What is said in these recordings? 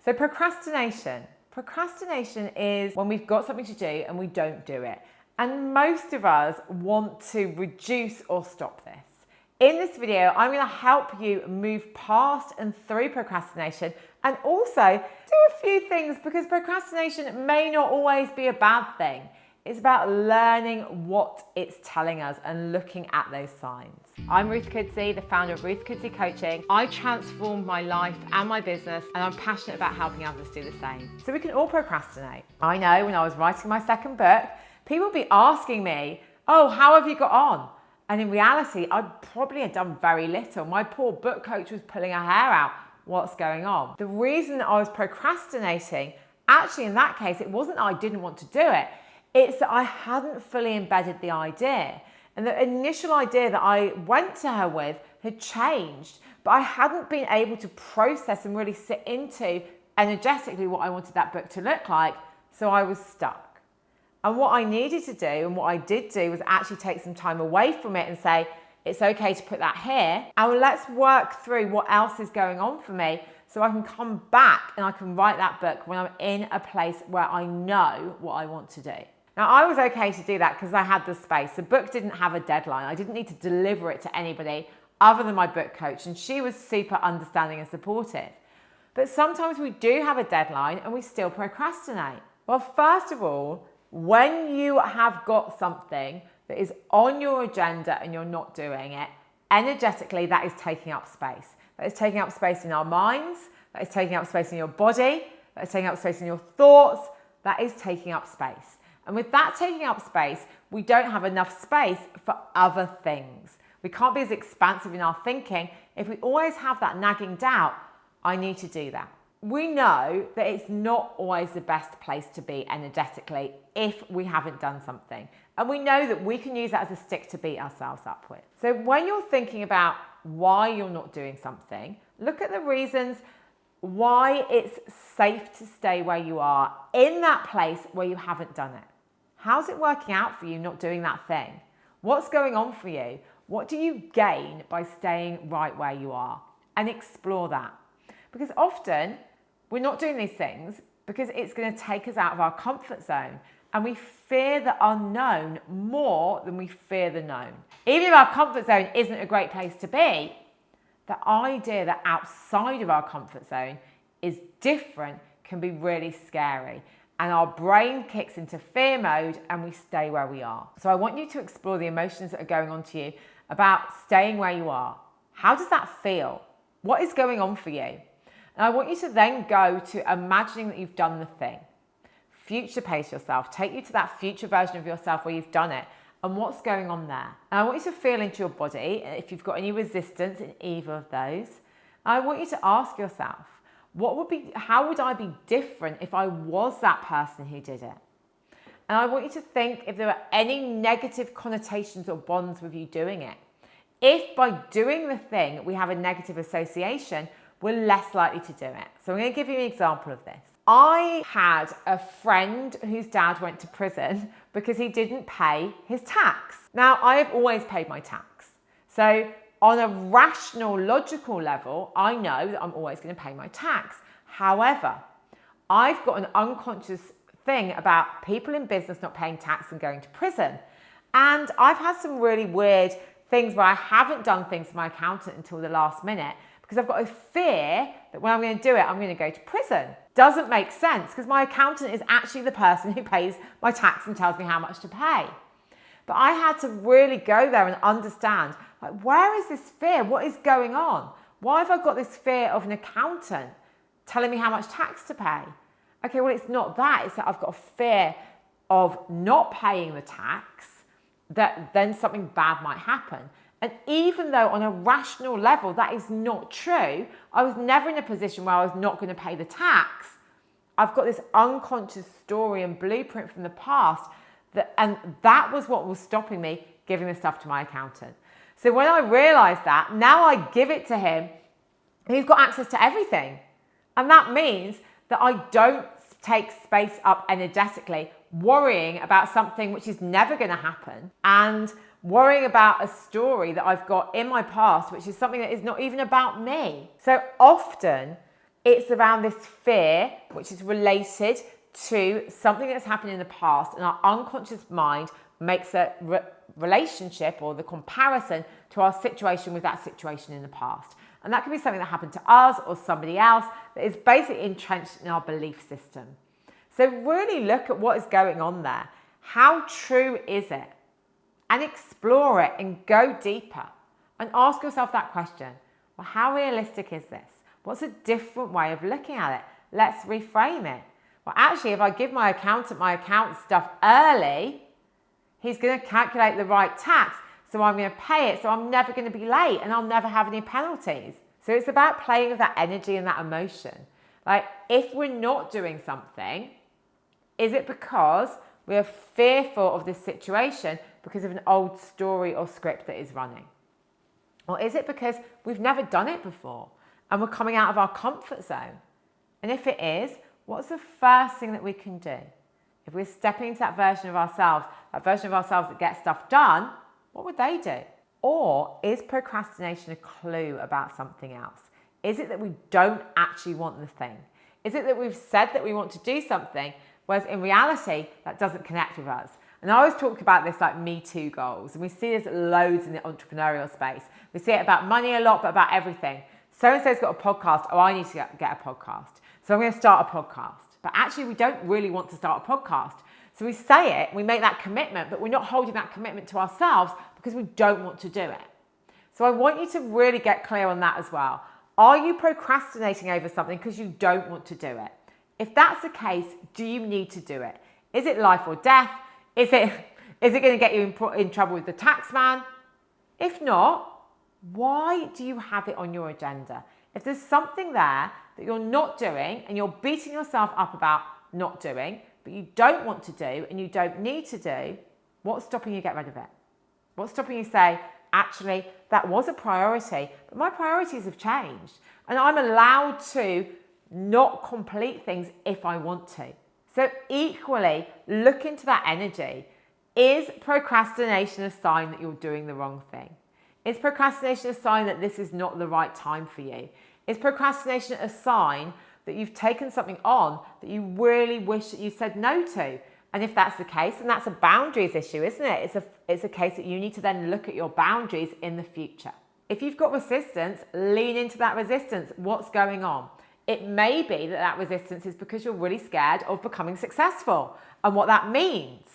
So procrastination. Procrastination is when we've got something to do and we don't do it. And most of us want to reduce or stop this. In this video, I'm going to help you move past and through procrastination and also do a few things, because procrastination may not always be a bad thing. It's about learning what it's telling us and looking at those signs. I'm Ruth Kudzi, the founder of Ruth Kudzi Coaching. I transformed my life and my business, and I'm passionate about helping others do the same. So we can all procrastinate. I know when I was writing my second book, people would be asking me, oh, how have you got on? And in reality, I probably had done very little. My poor book coach was pulling her hair out. What's going on? The reason that I was procrastinating, actually in that case, it wasn't that I didn't want to do it. It's that I hadn't fully embedded the idea. And the initial idea that I went to her with had changed, but I hadn't been able to process and really sit into energetically what I wanted that book to look like. So I was stuck. And what I needed to do, and what I did do, was actually take some time away from it and say, it's okay to put that here, and let's work through what else is going on for me so I can come back and I can write that book when I'm in a place where I know what I want to do. Now, I was okay to do that because I had the space. The book didn't have a deadline. I didn't need to deliver it to anybody other than my book coach, and she was super understanding and supportive. But sometimes we do have a deadline and we still procrastinate. Well, first of all, when you have got something that is on your agenda and you're not doing it, energetically, that is taking up space. That is taking up space in our minds. That is taking up space in your body. That is taking up space in your thoughts. That is taking up space. And with that taking up space, we don't have enough space for other things. We can't be as expansive in our thinking if we always have that nagging doubt, I need to do that. We know that it's not always the best place to be energetically if we haven't done something. And we know that we can use that as a stick to beat ourselves up with. So when you're thinking about why you're not doing something, look at the reasons why it's safe to stay where you are in that place where you haven't done it. How's it working out for you not doing that thing? What's going on for you? What do you gain by staying right where you are? And explore that. Because often we're not doing these things because it's going to take us out of our comfort zone. And we fear the unknown more than we fear the known. Even if our comfort zone isn't a great place to be, the idea that outside of our comfort zone is different can be really scary. And our brain kicks into fear mode and we stay where we are. So I want you to explore the emotions that are going on to you about staying where you are. How does that feel? What is going on for you? And I want you to then go to imagining that you've done the thing. Future pace yourself. Take you to that future version of yourself where you've done it and what's going on there. And I want you to feel into your body if you've got any resistance in either of those. And I want you to ask yourself, how would I be different if I was that person who did it? And I want you to think if there are any negative connotations or bonds with you doing it. If by doing the thing we have a negative association, we're less likely to do it. So I'm going to give you an example of this. I had a friend whose dad went to prison because he didn't pay his tax. Now, I have always paid my tax. So on a rational, logical level, I know that I'm always going to pay my tax. However, I've got an unconscious thing about people in business not paying tax and going to prison. And I've had some really weird things where I haven't done things for my accountant until the last minute because I've got a fear that when I'm going to do it, I'm going to go to prison. Doesn't make sense because my accountant is actually the person who pays my tax and tells me how much to pay. But I had to really go there and understand, like, where is this fear? What is going on? Why have I got this fear of an accountant telling me how much tax to pay? Okay, well, it's not that. It's that I've got a fear of not paying the tax, that then something bad might happen. And even though on a rational level that is not true, I was never in a position where I was not going to pay the tax. I've got this unconscious story and blueprint from the past, and that was what was stopping me giving the stuff to my accountant. So when I realized that, now I give it to him. He's got access to everything. And that means that I don't take space up energetically, worrying about something which is never going to happen and worrying about a story that I've got in my past, which is something that is not even about me. So often it's around this fear, which is related to something that's happened in the past, and our unconscious mind makes a relationship or the comparison to our situation with that situation in the past. And that can be something that happened to us or somebody else that is basically entrenched in our belief system. So really look at what is going on there. How true is it? And explore it and go deeper. And ask yourself that question. Well, how realistic is this? What's a different way of looking at it? Let's reframe it. Well, actually, if I give my accountant my account stuff early, he's going to calculate the right tax. So I'm going to pay it. So I'm never going to be late and I'll never have any penalties. So it's about playing with that energy and that emotion. Like, if we're not doing something, is it because we're fearful of this situation because of an old story or script that is running? Or is it because we've never done it before and we're coming out of our comfort zone? And if it is, what's the first thing that we can do? If we're stepping into that version of ourselves that gets stuff done, what would they do? Or is procrastination a clue about something else? Is it that we don't actually want the thing? Is it that we've said that we want to do something, whereas in reality, that doesn't connect with us? And I always talk about this like Me Too goals, and we see this loads in the entrepreneurial space. We see it about money a lot, but about everything. So-and-so's got a podcast, oh, I need to get a podcast. So I'm going to start a podcast. But actually, we don't really want to start a podcast. So we say it, we make that commitment, but we're not holding that commitment to ourselves because we don't want to do it. So I want you to really get clear on that as well. Are you procrastinating over something because you don't want to do it? If that's the case, do you need to do it? Is it life or death? Is it going to get you in trouble with the tax man? If not, why do you have it on your agenda? If there's something there that you're not doing and you're beating yourself up about not doing, but you don't want to do and you don't need to do, what's stopping you get rid of it? What's stopping you say, actually, that was a priority, but my priorities have changed and I'm allowed to not complete things if I want to. So equally, look into that energy. Is procrastination a sign that you're doing the wrong thing? Is procrastination a sign that this is not the right time for you? Is procrastination a sign that you've taken something on that you really wish that you said no to? And if that's the case, then that's a boundaries issue, isn't it? It's a case that you need to then look at your boundaries in the future. If you've got resistance, lean into that resistance. What's going on? It may be that resistance is because you're really scared of becoming successful and what that means.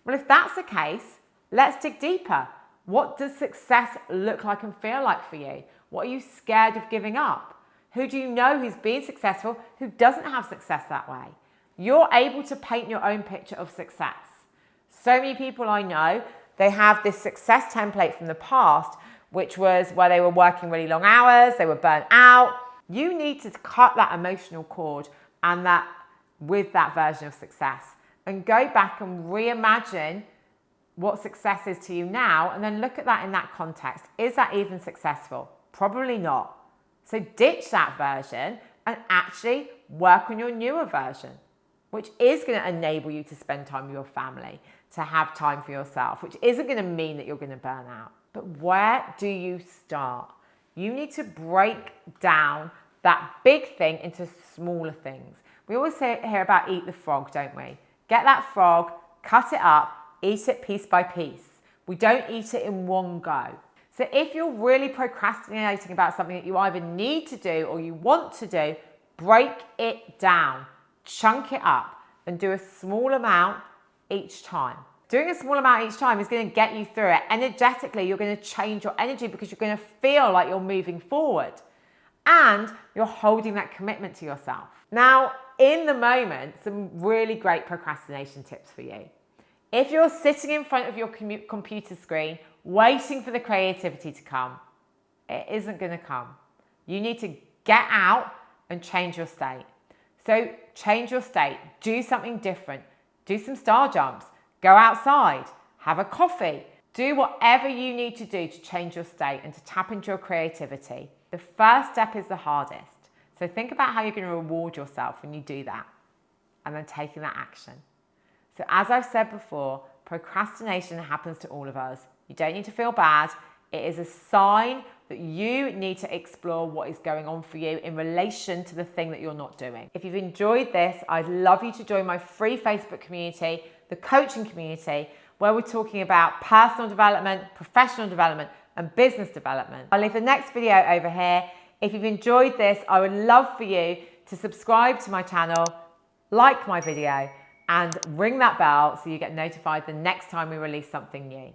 Well, if that's the case, let's dig deeper. What does success look like and feel like for you? What are you scared of giving up? Who do you know who's been successful who doesn't have success that way? You're able to paint your own picture of success. So many people I know, they have this success template from the past, which was where they were working really long hours, they were burnt out. You need to cut that emotional cord and that with that version of success and go back and reimagine what success is to you now and then look at that in that context. Is that even successful? Probably not. So ditch that version and actually work on your newer version, which is going to enable you to spend time with your family, to have time for yourself, which isn't going to mean that you're going to burn out. But where do you start? You need to break down that big thing into smaller things. We always hear about eat the frog, don't we? Get that frog, cut it up, eat it piece by piece. We don't eat it in one go. So if you're really procrastinating about something that you either need to do or you want to do, break it down, chunk it up, and do a small amount each time. Doing a small amount each time is going to get you through it. Energetically, you're going to change your energy because you're going to feel like you're moving forward and you're holding that commitment to yourself. Now, in the moment, some really great procrastination tips for you. If you're sitting in front of your computer screen, waiting for the creativity to come, it isn't going to come. You need to get out and change your state. So change your state, do something different, do some star jumps, go outside, have a coffee, do whatever you need to do to change your state and to tap into your creativity. The first step is the hardest. So think about how you're going to reward yourself when you do that and then taking that action. So as I've said before, procrastination happens to all of us. You don't need to feel bad. It is a sign that you need to explore what is going on for you in relation to the thing that you're not doing. If you've enjoyed this, I'd love you to join my free Facebook community, the coaching community, where we're talking about personal development, professional development, and business development. I'll leave the next video over here. If you've enjoyed this, I would love for you to subscribe to my channel, like my video, and ring that bell so you get notified the next time we release something new.